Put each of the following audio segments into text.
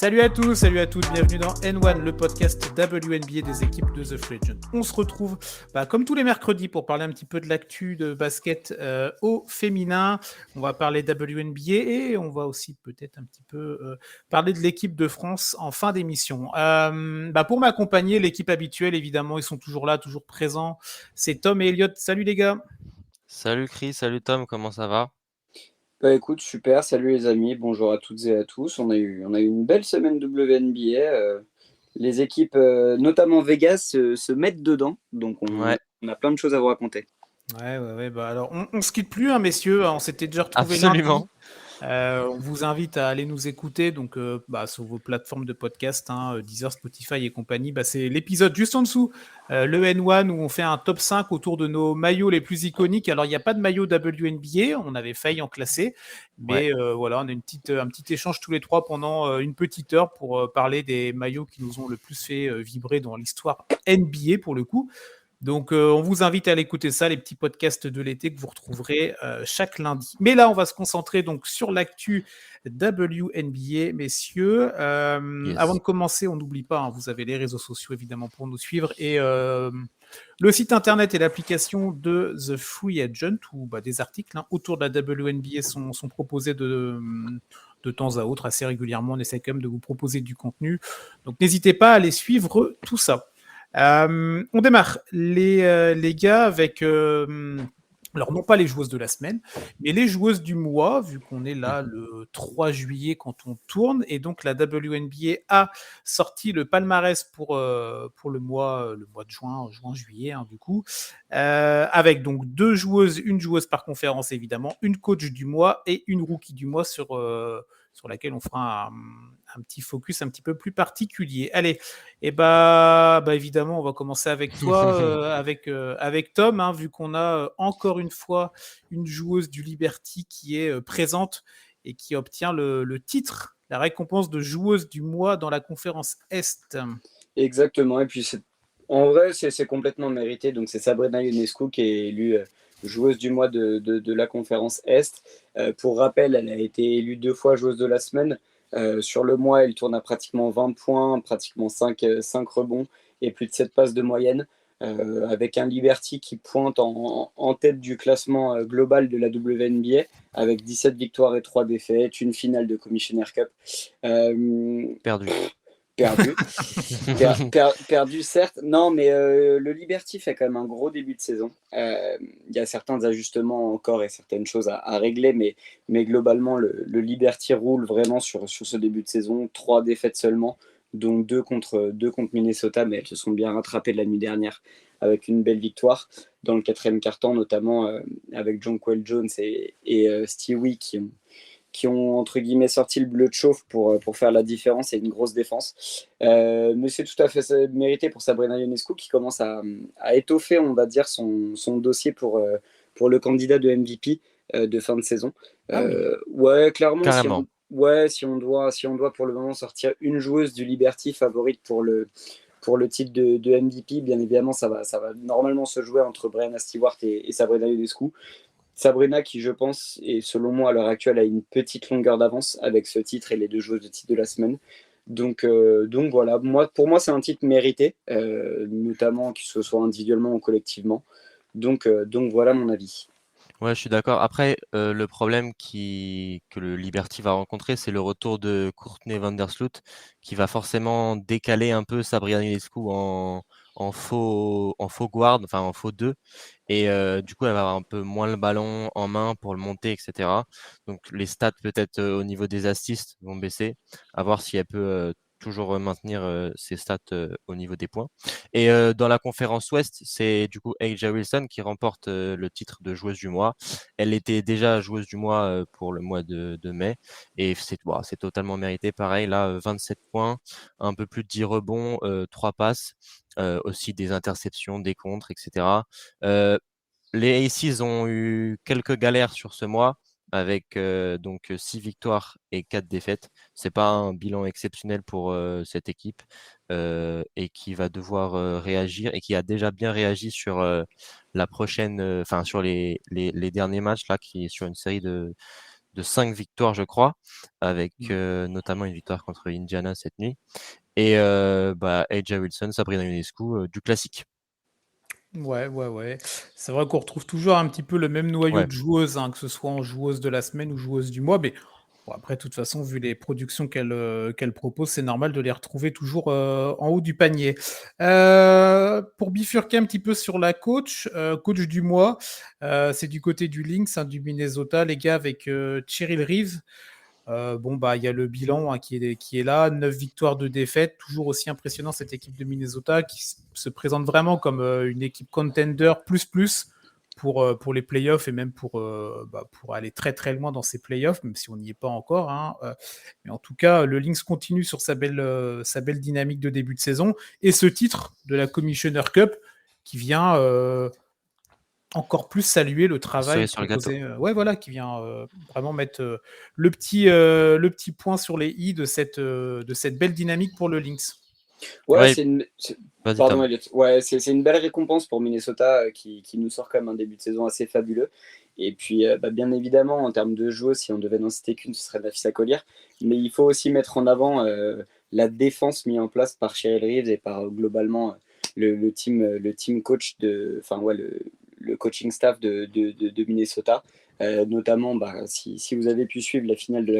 Salut à tous, salut à toutes, bienvenue dans N1, le podcast WNBA des équipes de The Free Agent. On se retrouve comme tous les mercredis pour parler un petit peu de l'actu de basket au féminin. On va parler WNBA et on va aussi peut-être un petit peu parler de l'équipe de France en fin d'émission. Pour m'accompagner, l'équipe habituelle, évidemment, ils sont toujours là, toujours présents. C'est Tom et Elliot. Salut les gars. Salut Chris, salut Tom, comment ça va? Bah écoute, super, salut les amis, bonjour à toutes et à tous. On a eu une belle semaine WNBA. Les équipes, notamment Vegas, se mettent dedans, donc Ouais, on a plein de choses à vous raconter. Ouais. Alors, on se quitte plus, hein, messieurs. On s'était déjà retrouvés lundi. absolument. On vous invite à aller nous écouter donc sur vos plateformes de podcast, Deezer, Spotify et compagnie. C'est l'épisode juste en dessous, le N1, où on fait un top 5 autour de nos maillots les plus iconiques. Alors, il n'y a pas de maillot WNBA, on avait failli en classer, Ouais. mais voilà, on a un petit échange tous les trois pendant une petite heure pour parler des maillots qui nous ont le plus fait vibrer dans l'histoire NBA pour le coup. Donc, on vous invite à aller écouter ça, les petits podcasts de l'été que vous retrouverez chaque lundi. Mais là, on va se concentrer donc sur l'actu WNBA, messieurs. Avant Yes. de commencer, on n'oublie pas, vous avez les réseaux sociaux évidemment pour nous suivre et le site internet et l'application de The Free Agent où des articles autour de la WNBA sont proposés de temps à autre, assez régulièrement. On essaie quand même de vous proposer du contenu. Donc, n'hésitez pas à aller suivre tout ça. On démarre les gars avec alors non pas les joueuses de la semaine, mais les joueuses du mois, vu qu'on est là Mhm. le 3 juillet quand on tourne, et donc la WNBA a sorti le palmarès pour le mois de juin-juillet, du coup, avec donc une joueuse par conférence évidemment, une coach du mois et une rookie du mois sur laquelle on fera un petit focus un petit peu plus particulier. Allez, et évidemment, on va commencer avec toi, avec Tom, vu qu'on a encore une fois une joueuse du Liberty qui est présente et qui obtient le titre, la récompense de joueuse du mois dans la conférence Est. Exactement, et puis en vrai, c'est complètement mérité. Donc c'est Sabrina Ionescu qui est élue joueuse du mois de la conférence Est. Pour rappel, elle a été élue 2 fois joueuse de la semaine. Sur le mois, elle tourne à pratiquement 20 points, pratiquement 5 rebonds et plus de 7 passes de moyenne, avec un Liberty qui pointe en tête du classement global de la WNBA, avec 17 victoires et 3 défaites, une finale de Commissioner Cup. Perdu. Perdu. Perdu, certes. Non, mais le Liberty fait quand même un gros début de saison. Il y a certains ajustements encore et certaines choses à régler, mais globalement, le Liberty roule vraiment sur ce début de saison. 3 défaites seulement, dont deux contre Minnesota, mais elles se sont bien rattrapées la nuit dernière avec une belle victoire dans le quatrième quart-temps, notamment avec Jonquel Jones et Stewie qui ont entre guillemets sorti le bleu de chauffe pour faire la différence et une grosse défense. Mais c'est tout à fait mérité pour Sabrina Ionescu qui commence à étoffer, on va dire, son dossier pour le candidat de MVP de fin de saison. Ah oui. Ouais, clairement, Carrément. si on doit pour le moment sortir une joueuse du Liberty favorite pour le titre de MVP, bien évidemment, ça va normalement se jouer entre Brianna Stewart et Sabrina Ionescu. Sabrina qui, je pense, et selon moi à l'heure actuelle, a une petite longueur d'avance avec ce titre et les 2 joueuses de titre de la semaine. Donc voilà, pour moi, c'est un titre mérité, notamment que ce soit individuellement ou collectivement. Donc voilà mon avis. Ouais, je suis d'accord. Après, le problème que le Liberty va rencontrer, c'est le retour de Courtney Vandersloot, qui va forcément décaler un peu Sabrina Ionescu en faux guard, enfin en faux 2. Et du coup, elle va avoir un peu moins le ballon en main pour le monter, etc. Donc les stats peut-être au niveau des assists vont baisser. À voir si elle peut toujours maintenir ses stats au niveau des points. Et dans la conférence Ouest, c'est du coup AJ Wilson qui remporte le titre de joueuse du mois. Elle était déjà joueuse du mois pour le mois de mai. Et c'est totalement mérité. Pareil, là, 27 points, un peu plus de 10 rebonds, 3 passes, aussi des interceptions, des contres, etc. Euh, les Aces ont eu quelques galères sur ce mois avec donc 6 victoires et 4 défaites. C'est pas un bilan exceptionnel pour cette équipe et qui va devoir réagir et qui a déjà bien réagi sur la prochaine, enfin sur les derniers matchs là, qui est sur une série de 5 victoires, je crois, avec notamment une victoire contre Indiana cette nuit. Et AJ Wilson, Sabrina Ionescu, du classique. Ouais. C'est vrai qu'on retrouve toujours un petit peu le même noyau Ouais. de joueuses, hein, que ce soit en joueuse de la semaine ou joueuse du mois. Mais bon, après, de toute façon, vu les productions qu'elle propose, c'est normal de les retrouver toujours en haut du panier. Pour bifurquer un petit peu sur la coach du mois, c'est du côté du Lynx, hein, du Minnesota, les gars, avec Cheryl Reeves. Il y a le bilan, hein, qui est là, 9 victoires, 2 défaites, toujours aussi impressionnant cette équipe de Minnesota qui se présente vraiment comme une équipe contender plus pour les playoffs et même pour aller très très loin dans ces playoffs, même si on n'y est pas encore, hein. Mais en tout cas, le Lynx continue sur sa belle dynamique de début de saison et ce titre de la Commissioner Cup qui vient encore plus saluer le travail Cerise sur le gâteau. proposé, qui vient vraiment mettre le petit point sur les i de cette belle dynamique pour le Lynx. Ouais, c'est vas-y, pardon, Tom. Elliot. Ouais, c'est une belle récompense pour Minnesota qui nous sort quand même un début de saison assez fabuleux. Et puis, bien évidemment, en termes de jeu, si on devait n'en citer qu'une, ce serait Nafisa Collier. Mais il faut aussi mettre en avant la défense mise en place par Cheryl Reeves et par globalement le team coach le coaching staff de Minnesota. Notamment, si vous avez pu suivre la finale de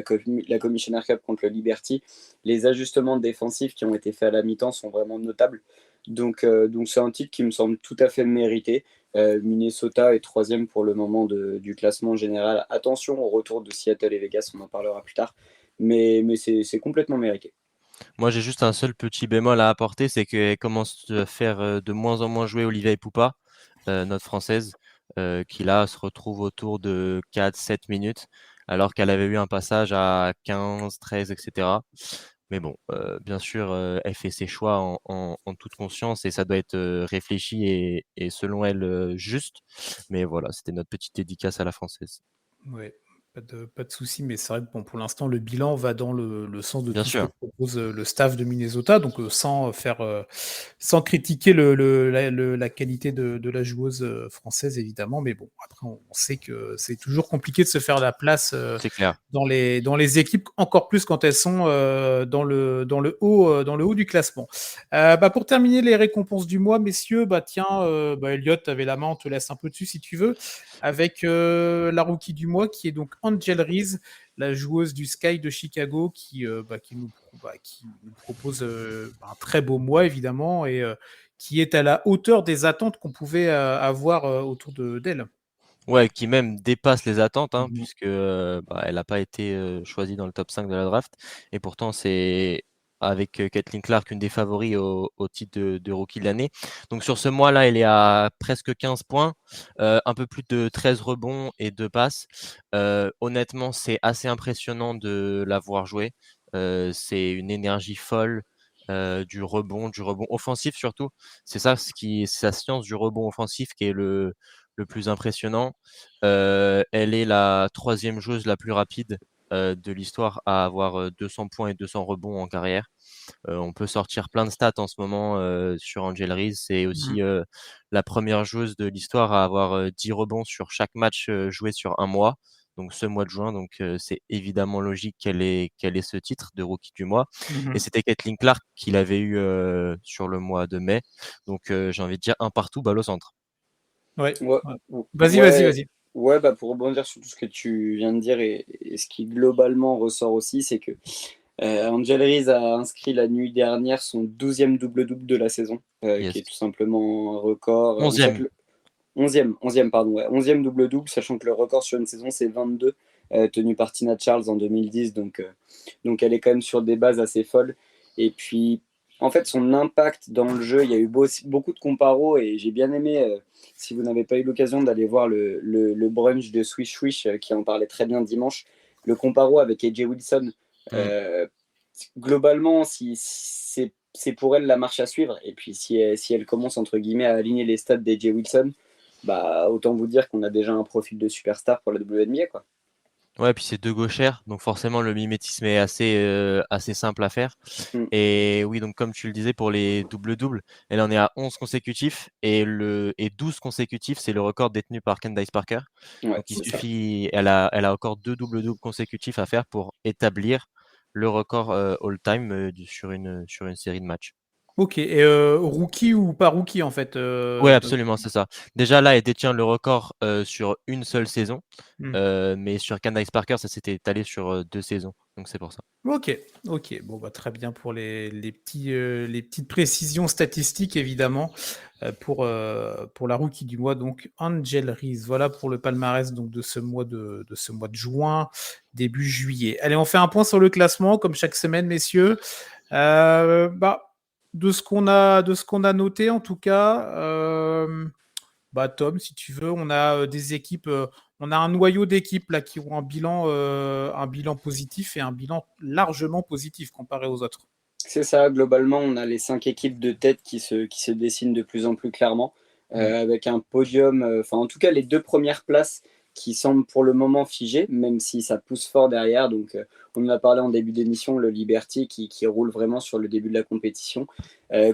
la Commissioner Cup contre le Liberty, les ajustements défensifs qui ont été faits à la mi-temps sont vraiment notables. Donc c'est un titre qui me semble tout à fait mérité. Minnesota est troisième pour le moment du classement général. Attention au retour de Seattle et Vegas, on en parlera plus tard. Mais c'est complètement mérité. Moi, j'ai juste un seul petit bémol à apporter, c'est qu'elle commence à faire de moins en moins jouer Olivia Poupa, notre française, qui là se retrouve autour de 4-7 minutes, alors qu'elle avait eu un passage à 15, 13, etc. Mais bon, bien sûr, elle fait ses choix en toute conscience et ça doit être réfléchi et selon elle juste. Mais voilà, c'était notre petite dédicace à la française. Ouais, pas de souci, mais c'est vrai que bon, pour l'instant, le bilan va dans le sens de Bien tout ce que sûr, propose le staff de Minnesota, donc sans critiquer la qualité de la joueuse française, évidemment, mais bon, après, on sait que c'est toujours compliqué de se faire la place c'est clair. dans les équipes, encore plus quand elles sont dans le haut du classement. Pour terminer les récompenses du mois, messieurs, tiens, Elliot, tu avais la main, on te laisse un peu dessus si tu veux avec la rookie du mois qui est donc Angel Reese, la joueuse du Sky de Chicago qui nous propose un très beau mois évidemment et qui est à la hauteur des attentes qu'on pouvait avoir autour d'elle. Ouais, qui même dépasse les attentes, hein, Mhm. puisque elle n'a pas été choisie dans le top 5 de la draft. Et pourtant, c'est avec Caitlin Clark une des favoris au titre de rookie de l'année. Donc sur ce mois-là, elle est à presque 15 points, un peu plus de 13 rebonds et 2 passes. Honnêtement, c'est assez impressionnant de la voir jouer. C'est une énergie folle. Du rebond offensif surtout. C'est ça c'est sa science du rebond offensif qui est le plus impressionnant. Elle est la troisième joueuse la plus rapide de l'histoire à avoir 200 points et 200 rebonds en carrière. On peut sortir plein de stats en ce moment sur Angel Reese. C'est Mhm. aussi la première joueuse de l'histoire à avoir 10 rebonds sur chaque match joué sur un mois. Donc ce mois de juin, donc c'est évidemment logique qu'elle ait ce titre de rookie du mois. Et Mhm. c'était Caitlin Clark qui l'avait eu sur le mois de mai. Donc j'ai envie de dire un partout, balle au centre. Ouais. Ouais, Ouais. ou- Vas-y, vas-y, ouais, vas-y. ouais, pour rebondir sur tout ce que tu viens de dire et ce qui globalement ressort aussi, c'est que Angel Reese a inscrit la nuit dernière son 12e double-double de la saison, qui est Yes. tout simplement un record. On sait 11e. que 11e, pardon, ouais, 11e double-double, sachant que le record sur une saison, c'est 22, tenu par Tina Charles en 2010. Donc elle est quand même sur des bases assez folles. Et puis, en fait, son impact dans le jeu, il y a eu beaucoup de comparos et j'ai bien aimé, si vous n'avez pas eu l'occasion d'aller voir le brunch de Swish Swish qui en parlait très bien dimanche, le comparo avec AJ Wilson. Mm. euh, Globalement, si c'est pour elle la marche à suivre. Et puis, si elle commence, entre guillemets, à aligner les stats d'AJ Wilson, autant vous dire qu'on a déjà un profil de superstar pour la WNBA, quoi. Ouais, puis c'est deux gauchères, donc forcément le mimétisme est assez simple à faire. Mm. Et oui, donc comme tu le disais pour les double-double, elle en est à 11 consécutifs et 12 consécutifs, c'est le record détenu par Candace Parker. Ouais, Donc il c'est ça. suffit, elle a encore deux double-double consécutifs à faire pour établir le record all-time sur une série de matchs. Ok, et rookie ou pas rookie en fait Ouais, absolument, c'est ça. Déjà là, elle détient le record sur une seule saison, Hmm. mais sur Candace Parker, ça s'était étalé sur 2 saisons, donc c'est pour ça. Ok, ok, bon bah très bien pour les petites précisions statistiques évidemment pour la rookie du mois donc Angel Reese. Voilà pour le palmarès donc de ce mois de juin début juillet. Allez, on fait un point sur le classement comme chaque semaine messieurs. Bah de ce qu'on a noté en tout cas. Bah Tom, si tu veux, on a des équipes, on a un noyau d'équipes là qui ont un bilan positif et un bilan largement positif comparé aux autres. C'est ça, globalement, on a les 5 équipes de tête qui se dessinent de plus en plus clairement, Mm. avec un podium, enfin en tout cas les 2 premières places qui semblent pour le moment figées, même si ça pousse fort derrière. Donc on en a parlé en début d'émission, le Liberty qui roule vraiment sur le début de la compétition.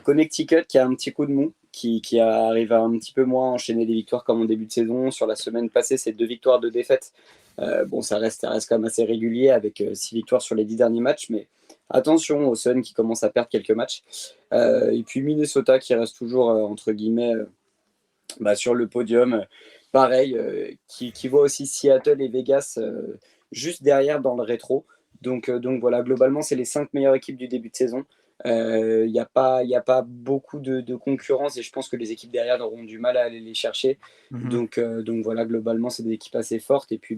Connecticut qui a un petit coup de mou, qui arrive à un petit peu moins enchaîner des victoires comme en début de saison. Sur la semaine passée, c'est 2 victoires, 2 défaites. Bon, ça reste quand même assez régulier avec 6 victoires sur les 10 derniers matchs, mais attention aux Suns qui commencent à perdre quelques matchs. Et puis Minnesota qui reste toujours, entre guillemets, sur le podium. Pareil, qui voit aussi Seattle et Vegas juste derrière dans le rétro. Donc voilà, globalement, c'est les 5 meilleures équipes du début de saison. Il n'y a pas beaucoup de concurrence et je pense que les équipes derrière auront du mal à aller les chercher. Mhm. Donc voilà, globalement, c'est des équipes assez fortes. Et puis,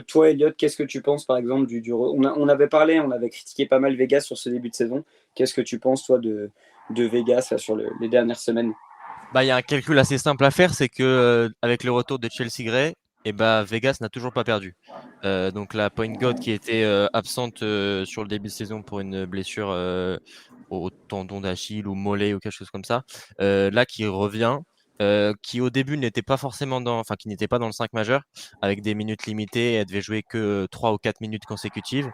toi, Elliot, qu'est-ce que tu penses, par exemple, on avait parlé, on avait critiqué pas mal Vegas sur ce début de saison. Qu'est-ce que tu penses, toi, de Vegas là, sur les dernières semaines? Bah, il y a un calcul assez simple à faire, c'est que avec le retour de Chelsea Gray, et bah, Vegas n'a toujours pas perdu. Donc la point guard qui était absente sur le début de saison pour une blessure au tendon d'Achille ou mollet ou quelque chose comme ça, là qui revient, qui au début n'était pas forcément enfin qui n'était pas dans le 5 majeur, avec des minutes limitées, elle devait jouer que 3 ou 4 minutes consécutives.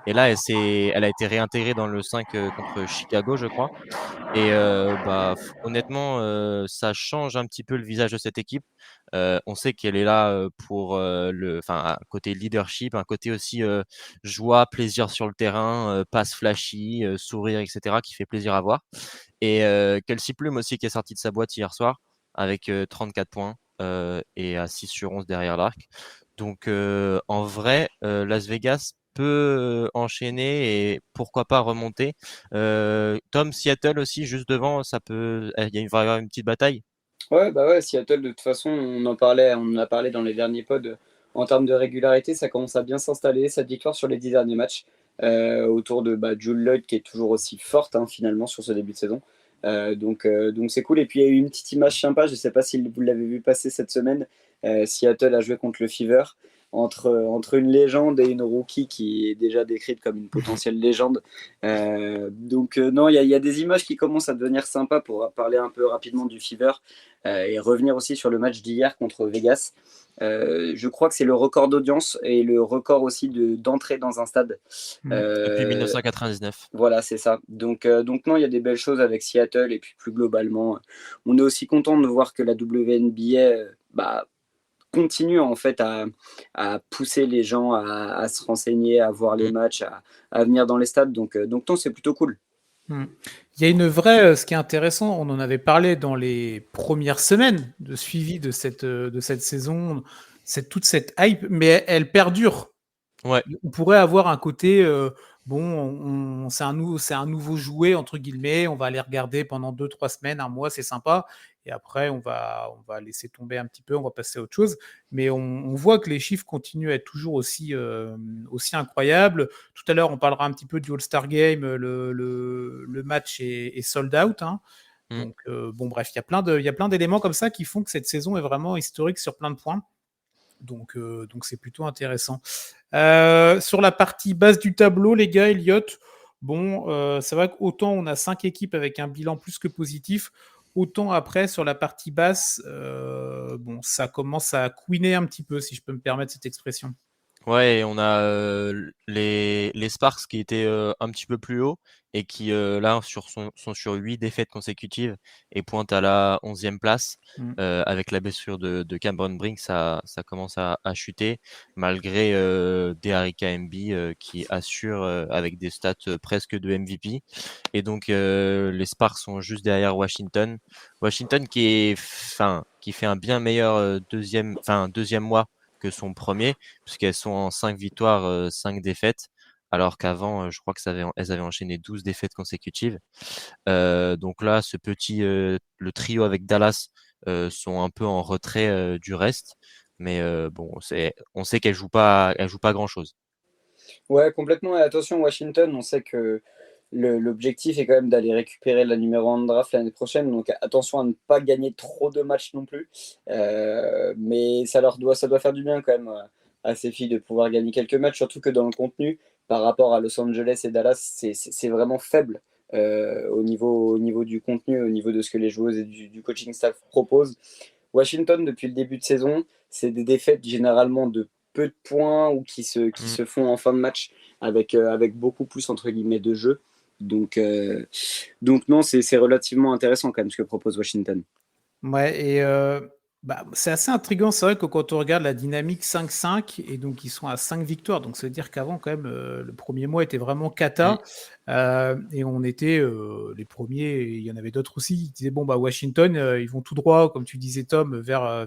Et là, elle a été réintégrée dans le 5 contre Chicago, je crois. Et honnêtement, ça change un petit peu le visage de cette équipe. On sait qu'elle est là pour un côté leadership, un côté aussi joie, plaisir sur le terrain, passe flashy, sourire, etc., qui fait plaisir à voir. Et Kelsey Plum aussi qui est sorti de sa boîte hier soir avec 34 points et à 6 sur 11 derrière l'arc. Donc en vrai, Las Vegas peut enchaîner et pourquoi pas remonter. Tom, Seattle aussi, juste devant, va y avoir une petite bataille. Ouais, bah ouais, Seattle, de toute façon, on en a parlé dans les derniers pods. En termes de régularité, ça commence à bien s'installer. 7 victoires sur les 10 derniers matchs, autour de Jewel Lloyd qui est toujours aussi forte, hein, finalement sur ce début de saison. Donc c'est cool. Et puis il y a eu une petite image sympa, je ne sais pas si vous l'avez vu passer cette semaine. Seattle a joué contre le Fever. Entre une légende et une rookie qui est déjà décrite comme une potentielle légende. Donc non, il y a des images qui commencent à devenir sympas pour parler un peu rapidement du Fever et revenir aussi sur le match d'hier contre Vegas. Je crois que c'est le record d'audience et le record aussi d'entrée dans un stade. Mm. Depuis Euh, 1999. voilà, c'est ça. Donc non, il y a des belles choses avec Seattle et puis plus globalement, on est aussi content de voir que la WNBA continue en fait à pousser les gens à se renseigner, à voir les Mm. matchs, à venir dans les stades. Donc non, c'est plutôt cool. Mm. Il y a une vraie, ce qui est intéressant, on en avait parlé dans les premières semaines de suivi de cette saison, toute cette hype, mais elle perdure. Ouais. On pourrait avoir un côté, bon, c'est un nouveau jouet, entre guillemets, on va aller regarder pendant 2, 3 semaines, un mois, c'est sympa, et après, on va laisser tomber un petit peu, on va passer à autre chose. Mais on voit que les chiffres continuent à être toujours aussi incroyables. Tout à l'heure, on parlera un petit peu du All-Star Game, le match est sold out, hein. Mm. Donc, bon, bref, il y a plein d'éléments comme ça qui font que cette saison est vraiment historique sur plein de points. Donc c'est plutôt intéressant. Sur la partie basse du tableau, les gars, Elliot, bon, c'est vrai qu'autant on a 5 équipes avec un bilan plus que positif, autant après sur la partie basse, bon, ça commence à couiner un petit peu, si je peux me permettre cette expression. Ouais, et on a les Sparks qui étaient un petit peu plus haut et qui là sont sur 8 défaites consécutives et pointent à la 11e place. Avec la blessure de Cameron Brink, ça commence à chuter malgré des Harry KMB qui assurent avec des stats presque de MVP. Et donc les Sparks sont juste derrière Washington. Washington qui fait un bien meilleur deuxième mois que son premier puisqu'elles sont en 5 victoires, 5 défaites, alors qu'avant, je crois elles avaient enchaîné 12 défaites consécutives. Donc là, le trio avec Dallas sont un peu en retrait du reste, mais bon, on sait elles jouent pas grand-chose. Ouais, complètement. Et attention, Washington, on sait que l'objectif est quand même d'aller récupérer la numéro 1 de draft l'année prochaine. Donc attention à ne pas gagner trop de matchs non plus. Mais ça doit faire du bien quand même à ces filles de pouvoir gagner quelques matchs, surtout que dans le contenu, par rapport à Los Angeles et Dallas, c'est vraiment faible au niveau du contenu, au niveau de ce que les joueuses et du coaching staff proposent. Washington, depuis le début de saison, c'est des défaites généralement de peu de points ou qui se font en fin de match avec beaucoup plus entre guillemets de jeu. Donc, donc non, c'est relativement intéressant quand même ce que propose Washington. Ouais, et c'est assez intriguant. C'est vrai que quand on regarde la dynamique 5-5, et donc ils sont à 5 victoires, donc ça veut dire qu'avant, quand même, le premier mois était vraiment Mm. cata. Et on était les premiers, et il y en avait d'autres aussi, qui disaient bon, bah, Washington, ils vont tout droit, comme tu disais, Tom, vers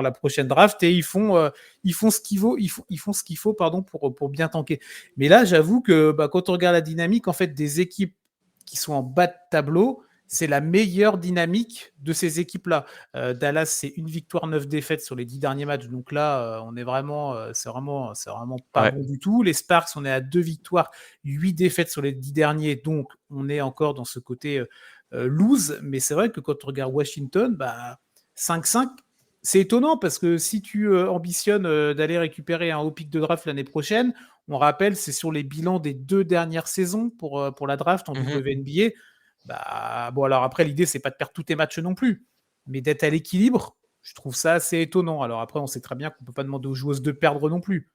la prochaine draft, et ils font ce qu'il faut, ils font ce qu'il faut pardon, pour bien tanker. Mais là, j'avoue que bah, quand on regarde la dynamique en fait, des équipes qui sont en bas de tableau, c'est la meilleure dynamique de ces équipes-là. Dallas, c'est une victoire, 9 défaites sur les 10 derniers matchs. Donc là, on est vraiment, c'est vraiment pas Ouais. bon du tout. Les Sparks, on est à 2 victoires, 8 défaites sur les 10 derniers. Donc on est encore dans ce côté lose. Mais c'est vrai que quand on regarde Washington, bah, 5-5, c'est étonnant parce que si tu ambitionnes d'aller récupérer un haut pic de draft l'année prochaine, on rappelle, c'est sur les bilans des 2 dernières saisons pour la draft en Mhm. WNBA. Bah, bon, alors après, l'idée, c'est pas de perdre tous tes matchs non plus, mais d'être à l'équilibre, je trouve ça assez étonnant. Alors après, on sait très bien qu'on peut pas demander aux joueuses de perdre non plus.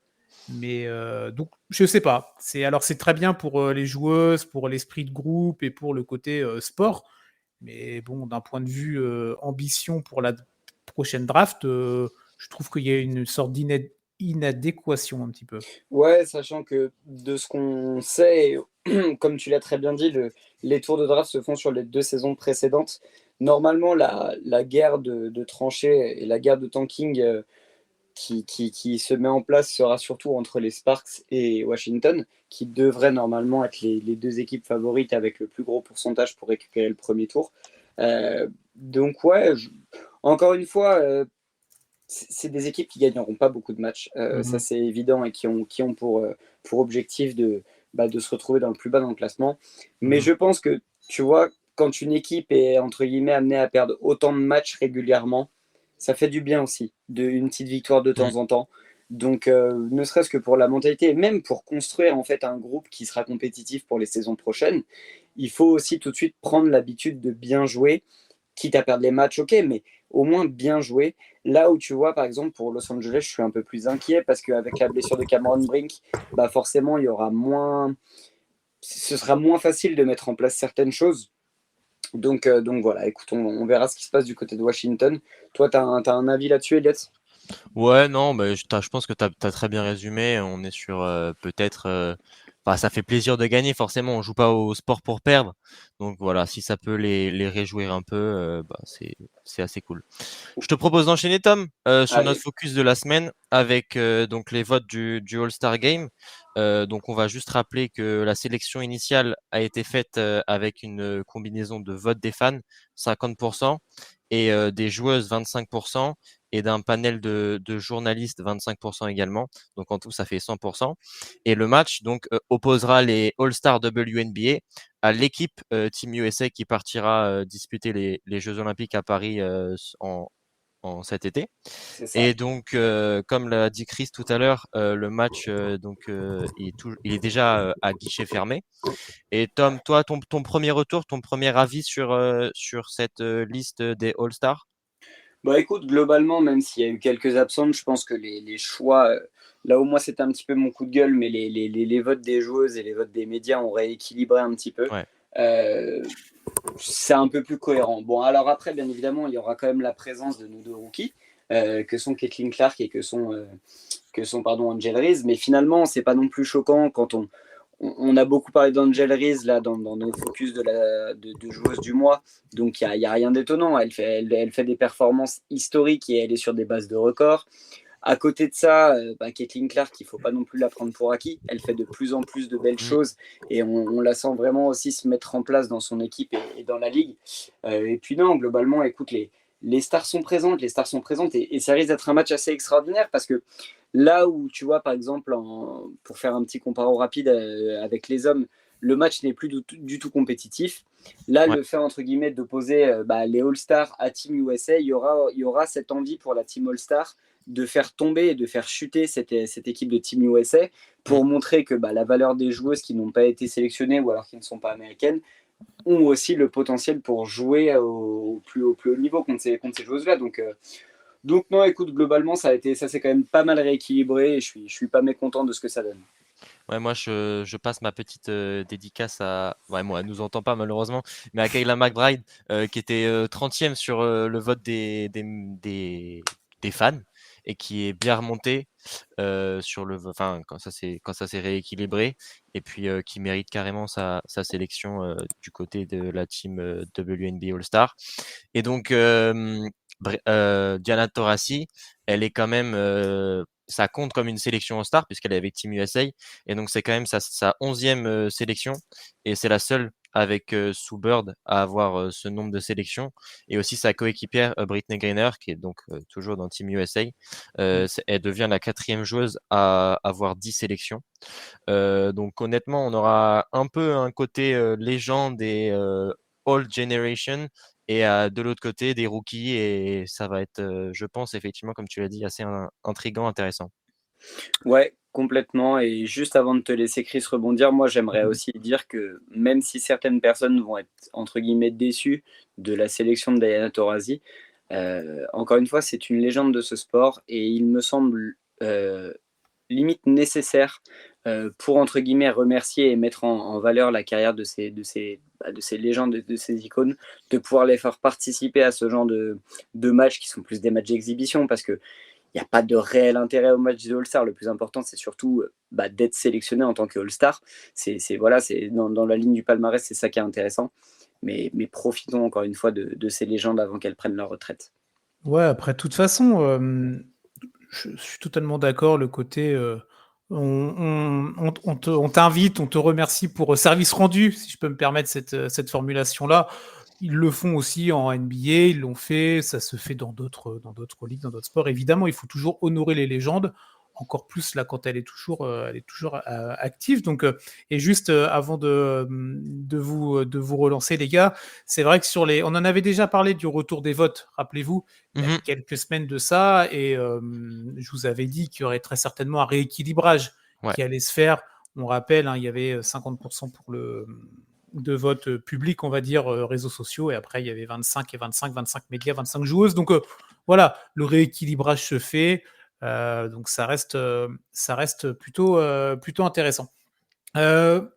Mais donc, je sais pas. C'est très bien pour les joueuses, pour l'esprit de groupe et pour le côté sport. Mais bon, d'un point de vue ambition pour la prochaine draft, je trouve qu'il y a une sorte d'inadéquation un petit peu. Ouais, sachant que de ce qu'on sait, comme tu l'as très bien dit, les tours de draft se font sur les 2 saisons précédentes. Normalement, la guerre de tranchées et la guerre de tanking qui se met en place sera surtout entre les Sparks et Washington, qui devraient normalement être les deux équipes favorites avec le plus gros pourcentage pour récupérer le premier tour. Donc ouais, encore une fois, c'est des équipes qui gagneront pas beaucoup de matchs, ça Mhm. c'est évident, et qui ont pour objectif de se retrouver dans le plus bas dans le classement. Mais Mhm. je pense que, tu vois, quand une équipe est entre guillemets amenée à perdre autant de matchs régulièrement, ça fait du bien aussi, une petite victoire de Mm. temps en temps. Donc, ne serait-ce que pour la mentalité, et même pour construire en fait un groupe qui sera compétitif pour les saisons prochaines, il faut aussi tout de suite prendre l'habitude de bien jouer, quitte à perdre les matchs, ok, mais au moins bien jouer. Là où tu vois, par exemple, pour Los Angeles, je suis un peu plus inquiet parce qu'avec la blessure de Cameron Brink, bah forcément, il y aura moins. Ce sera moins facile de mettre en place certaines choses. Donc voilà, écoute, on verra ce qui se passe du côté de Washington. Toi, t'as un avis là-dessus, Elliot? Ouais, non, mais je pense que tu as très bien résumé. On est sur peut-être. Enfin, ça fait plaisir de gagner, forcément. On joue pas au sport pour perdre. Donc voilà, si ça peut les réjouir un peu, c'est assez cool. Je te propose d'enchaîner, Tom, sur notre Allez. focus de la semaine avec donc les votes du All-Star Game. Donc on va juste rappeler que la sélection initiale a été faite avec une combinaison de votes des fans, 50%, et des joueuses, 25%, et d'un panel de journalistes, 25% également. Donc en tout, ça fait 100%. Et le match donc opposera les All-Star WNBA à l'équipe Team USA qui partira disputer les Jeux Olympiques à Paris en cet été. C'est ça. Et donc, comme l'a dit Chris tout à l'heure, le match il est déjà à guichet fermé. Et Tom, toi, ton premier retour, ton premier avis sur cette liste des All-Stars? Bah écoute, globalement, même s'il y a eu quelques absentes, je pense que les choix là où moi c'était un petit peu mon coup de gueule, mais les votes des joueuses et les votes des médias ont rééquilibré un petit peu. Ouais. C'est un peu plus cohérent. Bon, alors après, bien évidemment, il y aura quand même la présence de nos deux rookies, que sont Caitlin Clark et que sont Angel Reese. Mais finalement, c'est pas non plus choquant quand on a beaucoup parlé d'Angel Reese là dans nos focus de joueuse du mois. Donc il y a rien d'étonnant. Elle fait des performances historiques et elle est sur des bases de records. À côté de ça, Caitlin Clark, il ne faut pas non plus la prendre pour acquis. Elle fait de plus en plus de belles choses et on la sent vraiment aussi se mettre en place dans son équipe et dans la ligue. Et puis non, globalement, écoute, les stars sont présentes, et ça risque d'être un match assez extraordinaire parce que là où tu vois, par exemple, pour faire un petit comparo rapide avec les hommes, le match n'est plus du tout compétitif. Là, le fait, entre guillemets, d'opposer les All-Stars à Team USA, il y aura cette envie pour la Team All-Star de faire tomber et de faire chuter cette équipe de Team USA pour montrer que la valeur des joueuses qui n'ont pas été sélectionnées ou alors qui ne sont pas américaines ont aussi le potentiel pour jouer au plus haut niveau contre ces joueuses-là. Donc non, écoute, globalement, ça s'est quand même pas mal rééquilibré et je suis pas mécontent de ce que ça donne. Ouais, moi, je passe ma petite dédicace à. Ouais, moi, elle nous entend pas malheureusement, mais à Kayla McBride, qui était 30e sur le vote des fans et qui est bien remontée quand ça s'est rééquilibré et puis qui mérite carrément sa sélection du côté de la team WNBA All-Star. Et donc, Diana Taurasi, elle est quand même. Ça compte comme une sélection All-Star puisqu'elle est avec Team USA. Et donc, c'est quand même sa 11e sélection. Et c'est la seule avec Sue Bird à avoir ce nombre de sélections. Et aussi sa coéquipière Brittney Griner, qui est donc toujours dans Team USA. Elle devient la 4e joueuse à avoir 10 sélections. Donc, honnêtement, on aura un peu un côté légende et All Generation et de l'autre côté des rookies et ça va être, je pense effectivement, comme tu l'as dit, assez intriguant, intéressant. Ouais, complètement. Et juste avant de te laisser Chris rebondir, moi j'aimerais aussi dire que même si certaines personnes vont être entre guillemets déçues de la sélection de Diana Taurasi, encore une fois, c'est une légende de ce sport et il me semble limite nécessaire pour entre guillemets remercier et mettre en valeur la carrière de ces légendes, de ces icônes, de pouvoir les faire participer à ce genre de matchs qui sont plus des matchs d'exhibition parce que il n'y a pas de réel intérêt au match de All-Star. Le plus important, c'est surtout d'être sélectionné en tant que All-Star. C'est dans la ligne du palmarès, c'est ça qui est intéressant. Mais profitons encore une fois de ces légendes avant qu'elles prennent leur retraite. Ouais, après, de toute façon, je suis totalement d'accord. Le côté, on t'invite, on te remercie pour service rendu, si je peux me permettre cette formulation-là. Ils le font aussi en NBA, ils l'ont fait, ça se fait dans d'autres ligues, dans d'autres sports. Évidemment, il faut toujours honorer les légendes, encore plus là quand elle est toujours active. Donc, et juste avant de vous relancer, les gars, c'est vrai que on en avait déjà parlé du retour des votes, rappelez-vous, il y a quelques semaines de ça, et je vous avais dit qu'il y aurait très certainement un rééquilibrage qui allait se faire. On rappelle, il y avait 50% de vote public, on va dire, réseaux sociaux, et après il y avait 25 et 25 médias, 25 joueuses. Donc voilà, le rééquilibrage se fait. Donc ça reste plutôt intéressant. Il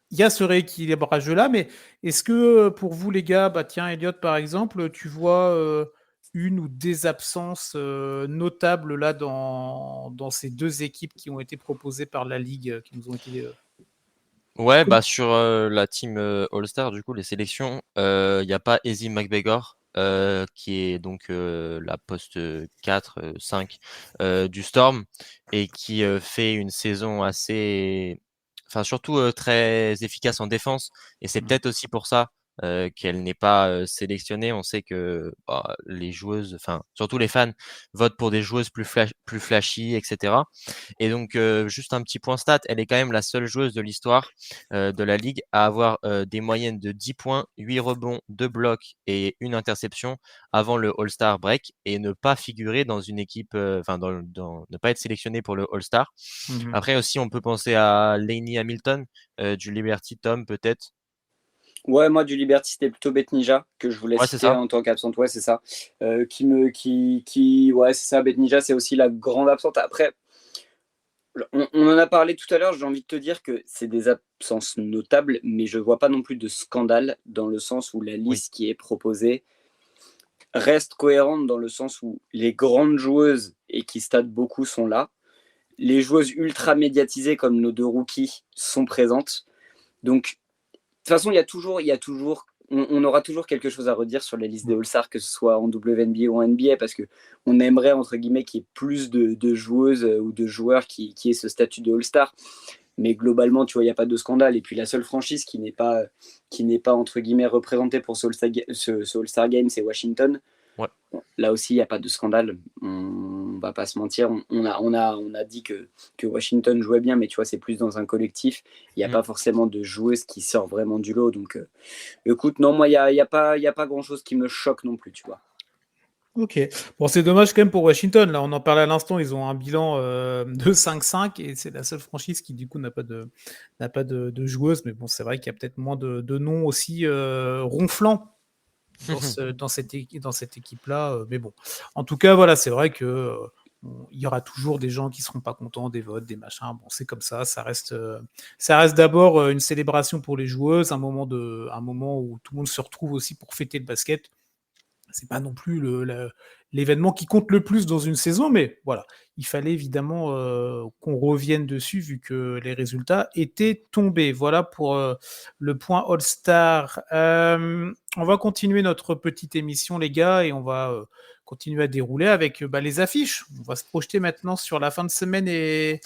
y a ce rééquilibrage-là, mais est-ce que pour vous, les gars, tiens, Elliot, par exemple, tu vois une ou des absences notables là dans ces deux équipes qui ont été proposées par la Ligue, qui nous ont été... Ouais, sur la team All-Star, du coup, les sélections, il n'y a pas Izzy McGregor, qui est donc la poste 4, 5 du Storm et qui fait une saison assez, enfin surtout très efficace en défense. Et c'est peut-être aussi pour ça qu'elle n'est pas sélectionnée. On sait que les joueuses, enfin surtout les fans, votent pour des joueuses plus flashy, etc. Et donc juste un petit point stat, elle est quand même la seule joueuse de l'histoire de la ligue à avoir des moyennes de 10 points, 8 rebonds, 2 blocs et une interception avant le All-Star break et ne pas figurer dans une équipe, ne pas être sélectionné pour le All-Star. Après aussi, on peut penser à Lainey Hamilton du Liberty Tom peut-être. Ouais, moi du Liberty, c'était plutôt Betnija que je voulais citer en tant qu'absente. Ouais, c'est ça. Ouais, c'est ça. Betnija, c'est aussi la grande absente. Après, On en a parlé tout à l'heure, j'ai envie de te dire que c'est des absences notables, mais je vois pas non plus de scandale dans le sens où la Oui. liste qui est proposée reste cohérente dans le sens où les grandes joueuses et qui stadent beaucoup sont là. Les joueuses ultra médiatisées comme nos 2 rookies sont présentes. Donc, de toute façon, il y a toujours on aura toujours quelque chose à redire sur les listes des All-Stars, que ce soit en WNBA ou en NBA, parce qu'on aimerait, entre guillemets, qu'il y ait plus de joueuses ou de joueurs qui aient ce statut de All-Star. Mais globalement, tu vois, il n'y a pas de scandale. Et puis la seule franchise qui n'est pas, entre guillemets, représentée pour ce All-Star Game, c'est Washington. Ouais. Bon, là aussi, il n'y a pas de scandale. On va pas se mentir. On a dit que Washington jouait bien, mais tu vois, c'est plus dans un collectif. Il n'y a pas forcément de joueuse qui sort vraiment du lot. Donc, écoute, non, moi, il n'y a pas grand-chose qui me choque non plus, tu vois. Ok. Bon, c'est dommage quand même pour Washington. Là, on en parlait à l'instant. Ils ont un bilan de 5-5 et c'est la seule franchise qui, du coup, n'a pas de joueuse. Mais bon, c'est vrai qu'il y a peut-être moins de noms aussi ronflants dans cette équipe-là. Mais bon, en tout cas, voilà, c'est vrai que il y aura toujours des gens qui seront pas contents des votes, des machins. Bon, c'est comme ça. Ça reste d'abord une célébration pour les joueuses, un moment où tout le monde se retrouve aussi pour fêter le basket. C'est pas non plus l'événement qui compte le plus dans une saison, mais voilà, il fallait évidemment qu'on revienne dessus vu que les résultats étaient tombés. Voilà pour le point All-Star. On va continuer notre petite émission, les gars, et on va continuer à dérouler avec les affiches. On va se projeter maintenant sur la fin de semaine et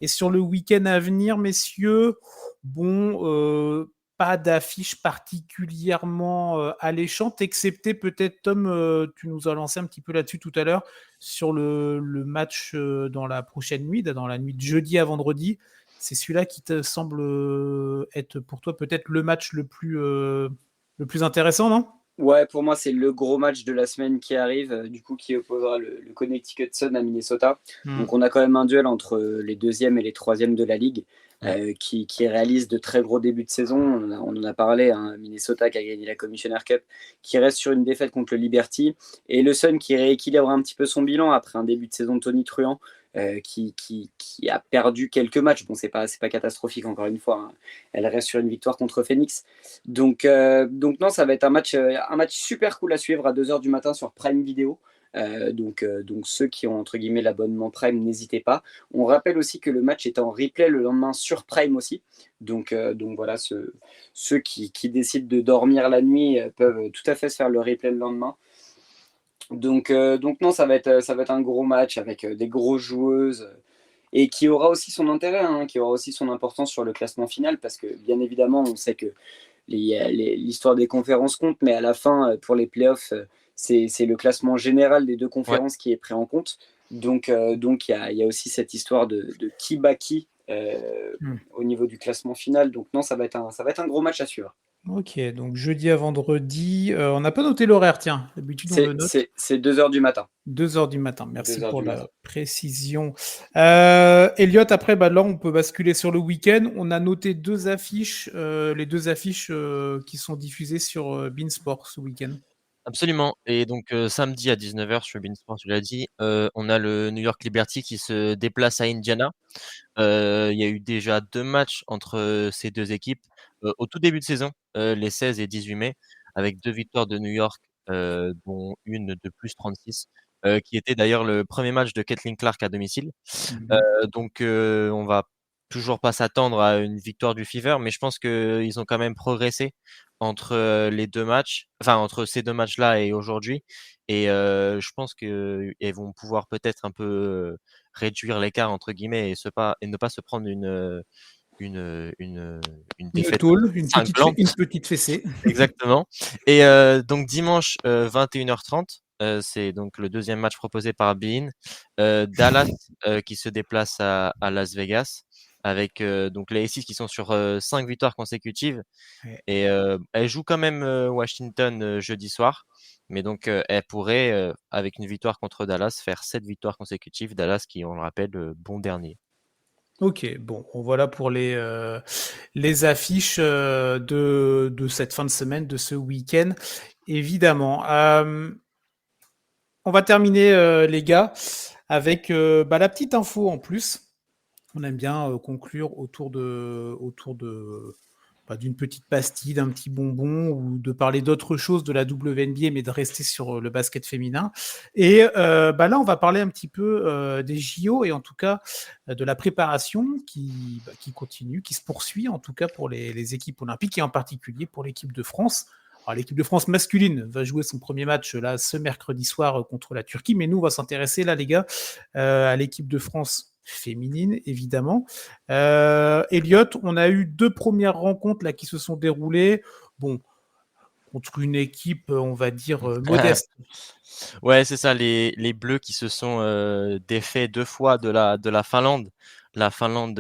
sur le week-end à venir, messieurs. Bon, pas d'affiche particulièrement alléchante, excepté peut-être, Tom, tu nous as lancé un petit peu là-dessus tout à l'heure, sur le match dans la prochaine nuit, dans la nuit de jeudi à vendredi. C'est celui-là qui te semble être pour toi peut-être le match le plus intéressant, non ? Ouais, pour moi, c'est le gros match de la semaine qui arrive, du coup, qui opposera le Connecticut Sun à Minnesota. Donc, on a quand même un duel entre les 2e et les 3e de la ligue qui réalise de très gros débuts de saison. On en a parlé, hein, Minnesota qui a gagné la Commissioner Cup, qui reste sur une défaite contre le Liberty, et le Sun qui rééquilibre un petit peu son bilan après un début de saison de Tony Truant. Qui a perdu quelques matchs. Bon, c'est pas catastrophique, encore une fois, hein. Elle reste sur une victoire contre Phoenix. Donc non, ça va être un match super cool à suivre à 2h du matin sur Prime Video. Donc ceux qui ont entre guillemets l'abonnement Prime, n'hésitez pas. On rappelle aussi que le match est en replay le lendemain sur Prime aussi. Donc voilà, ceux qui décident de dormir la nuit peuvent tout à fait se faire le replay le lendemain. Donc non, ça va être un gros match avec des grosses joueuses et qui aura aussi son intérêt, hein, qui aura aussi son importance sur le classement final, parce que bien évidemment, on sait que l'histoire des conférences compte, mais à la fin, pour les playoffs, c'est le classement général des 2 conférences qui est pris en compte. Donc il y a aussi cette histoire de qui bat qui au niveau du classement final. Donc non, ça va être un gros match à suivre. Ok, donc jeudi à vendredi. On n'a pas noté l'horaire, tiens. D'habitude, on le note. C'est 2h du matin. 2h du matin. Merci 2h pour du la matin. précision. Elliot, après, là, on peut basculer sur le week-end. On a noté 2 affiches, les 2 affiches qui sont diffusées sur Beansport ce week-end. Absolument. Et donc samedi à 19h sur Beansport, tu l'as dit, on a le New York Liberty qui se déplace à Indiana. Il y a eu déjà 2 matchs entre ces 2 équipes au tout début de saison, les 16 et 18 mai, avec 2 victoires de New York, dont une de plus 36, qui était d'ailleurs le premier match de Caitlin Clark à domicile. Donc on va toujours pas s'attendre à une victoire du Fever, mais je pense qu'ils ont quand même progressé entre les 2 matchs, enfin entre ces 2 matchs-là et aujourd'hui. Et je pense qu'elles vont pouvoir peut-être un peu réduire «l'écart» entre guillemets et ne pas se prendre une défaite tôle, cinglante. une petite fessée. Exactement. Et donc dimanche 21h30, c'est donc le 2e match proposé par beIN. Dallas qui se déplace à Las Vegas avec donc les Aces qui sont sur 5 victoires consécutives. Ouais. Et elles jouent quand même Washington jeudi soir. Mais donc elles pourraient, avec une victoire contre Dallas, faire 7 victoires consécutives. Dallas qui, on le rappelle, bon dernier. Ok, bon, voilà pour les affiches de cette fin de semaine, de ce week-end, évidemment. On va terminer, les gars, avec la petite info en plus. On aime bien conclure d'une petite pastille, d'un petit bonbon ou de parler d'autre chose de la WNBA, mais de rester sur le basket féminin. Et là, on va parler un petit peu des JO et en tout cas de la préparation qui continue, qui se poursuit en tout cas pour les équipes olympiques et en particulier pour l'équipe de France. Alors, l'équipe de France masculine va jouer son premier match là ce mercredi soir contre la Turquie, mais nous, on va s'intéresser là, les gars, à l'équipe de France féminine, évidemment. Elliot, on a eu 2 premières rencontres là qui se sont déroulées. Bon, contre une équipe, on va dire, modeste. Ouais, c'est ça, les Bleus qui se sont défaits 2 fois de la Finlande. La Finlande,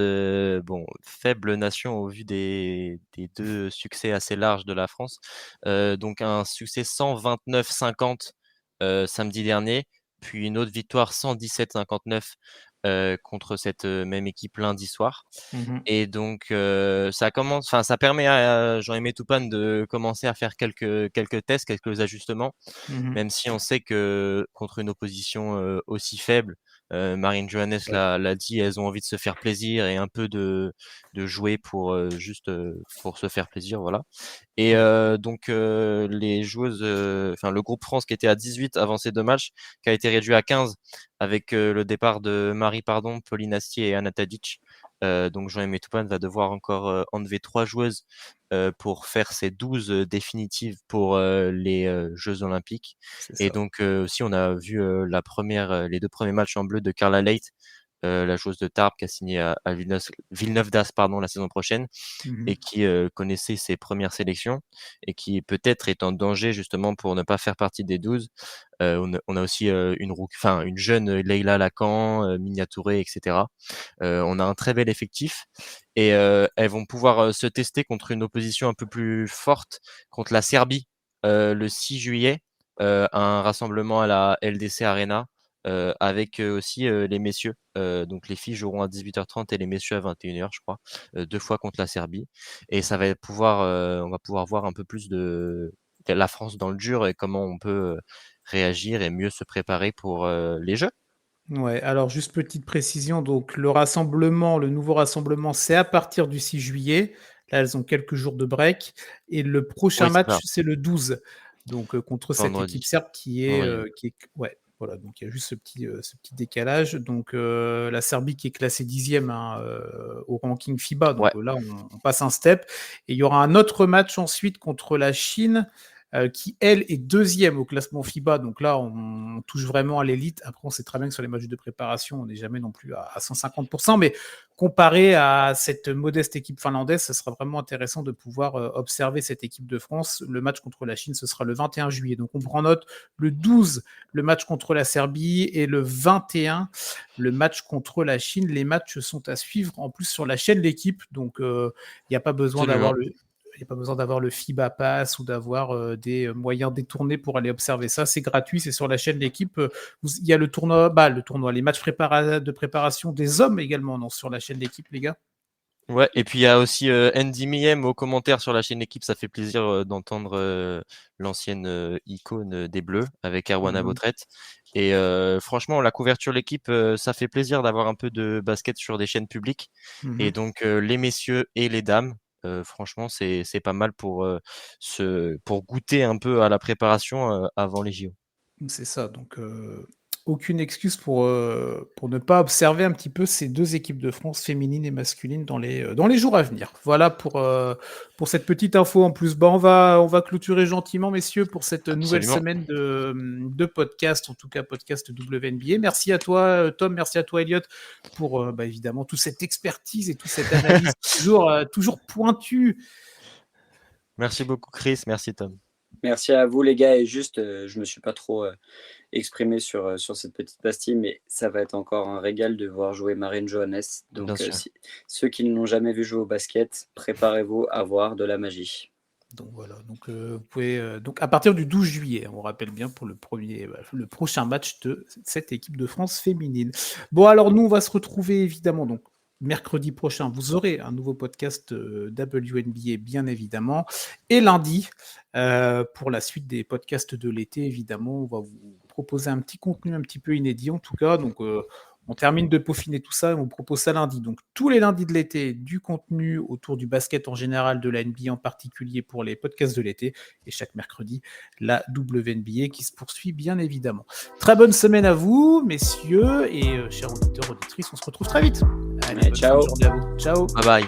bon, faible nation au vu des 2 succès assez larges de la France. Donc un succès 129-50 samedi dernier, puis une autre victoire 117-59 contre cette même équipe lundi soir. Et donc ça permet à Jean-Aimé Toupane de commencer à faire quelques tests, quelques ajustements. Même si on sait que contre une opposition aussi faible, Marine Johannes l'a dit, elles ont envie de se faire plaisir et un peu de jouer pour juste pour se faire plaisir, voilà. Et donc les joueuses, enfin le groupe France qui était à 18 avant ces 2 matchs, qui a été réduit à 15 avec le départ de Marie Pardon, Pauline Astier et Anna Tadic. Donc Jean-Aimé Toupane va devoir encore enlever 3 joueuses pour faire ses 12 définitives pour les Jeux Olympiques. Et donc aussi on a vu les 2 premiers matchs en bleu de Carla Leight, la joueuse de Tarbes qui a signé à Villeneuve d'Ascq la saison prochaine et qui connaissait ses premières sélections et qui peut-être est en danger justement pour ne pas faire partie des 12. On a aussi une jeune Leïla Lacan, Minia Touré, etc. On a un très bel effectif et elles vont pouvoir se tester contre une opposition un peu plus forte, contre la Serbie le 6 juillet, un rassemblement à la LDC Arena avec aussi les messieurs. Donc les filles joueront à 18h30 et les messieurs à 21h, je crois, 2 fois contre la Serbie. Et ça va on va pouvoir voir un peu plus de la France dans le dur et comment on peut réagir et mieux se préparer pour les Jeux. Ouais, alors juste petite précision, donc le nouveau rassemblement, c'est à partir du 6 juillet. Là, elles ont quelques jours de break et le prochain Oui, c'est match, ça, c'est le 12. Donc contre cette équipe vendredi. serbe Vendredi, ouais. qui est ouais, voilà, donc il y a juste ce petit décalage. Donc la Serbie qui est classée 10e au ranking FIBA, donc Ouais, là on passe un step et il y aura un autre match ensuite contre la Chine qui, elle, est 2e au classement FIBA. Donc là, on touche vraiment à l'élite. Après, on sait très bien que sur les matchs de préparation, on n'est jamais non plus à 150%. Mais comparé à cette modeste équipe finlandaise, ce sera vraiment intéressant de pouvoir observer cette équipe de France. Le match contre la Chine, ce sera le 21 juillet. Donc on prend note, le 12, le match contre la Serbie, et le 21, le match contre la Chine. Les matchs sont à suivre en plus sur la chaîne L'équipe. Donc il n'y a pas besoin d'avoir absolument. il n'y a pas besoin d'avoir le FIBA Pass ou d'avoir des moyens détournés pour aller observer ça. C'est gratuit, c'est sur la chaîne L'équipe. Il y a le tournoi, les matchs de préparation des hommes également non, sur la chaîne L'équipe, les gars. Ouais, et puis il y a aussi Andy Miem aux commentaires sur la chaîne Équipe. Ça fait plaisir d'entendre l'ancienne icône des Bleus avec Erwan Abotret. Et franchement, la couverture L'équipe, ça fait plaisir d'avoir un peu de basket sur des chaînes publiques. Et donc les messieurs et les dames, franchement, c'est pas mal pour goûter un peu à la préparation avant les JO. C'est ça, donc aucune excuse pour ne pas observer un petit peu ces 2 équipes de France, féminines et masculines, dans les jours à venir. Voilà pour cette petite info en plus. On va clôturer gentiment, messieurs, pour cette nouvelle Absolument. semaine de podcast, en tout cas podcast WNBA. Merci à toi, Tom, merci à toi, Elliot, pour évidemment toute cette expertise et toute cette analyse toujours pointue. Merci beaucoup, Chris. Merci, Tom. Merci à vous les gars, et juste, je me suis pas trop exprimé sur cette petite pastille, mais ça va être encore un régal de voir jouer Marine Johannes. Bien Donc sûr. ceux qui ne l'ont jamais vu jouer au basket, préparez-vous à voir de la magie. Donc voilà, vous pouvez donc à partir du 12 juillet, on rappelle bien pour le prochain match de cette équipe de France féminine. Bon alors nous on va se retrouver évidemment donc mercredi prochain, vous aurez un nouveau podcast WNBA bien évidemment, et lundi pour la suite des podcasts de l'été évidemment, on va vous proposer un petit contenu un petit peu inédit en tout cas, donc On termine de peaufiner tout ça et on vous propose ça lundi. Donc tous les lundis de l'été, du contenu autour du basket en général, de la NBA en particulier pour les podcasts de l'été. Et chaque mercredi, la WNBA qui se poursuit bien évidemment. Très bonne semaine à vous, messieurs, et chers auditeurs, auditrices, on se retrouve très vite. Allez, bonne Ciao. journée à vous. Ciao. Bye bye.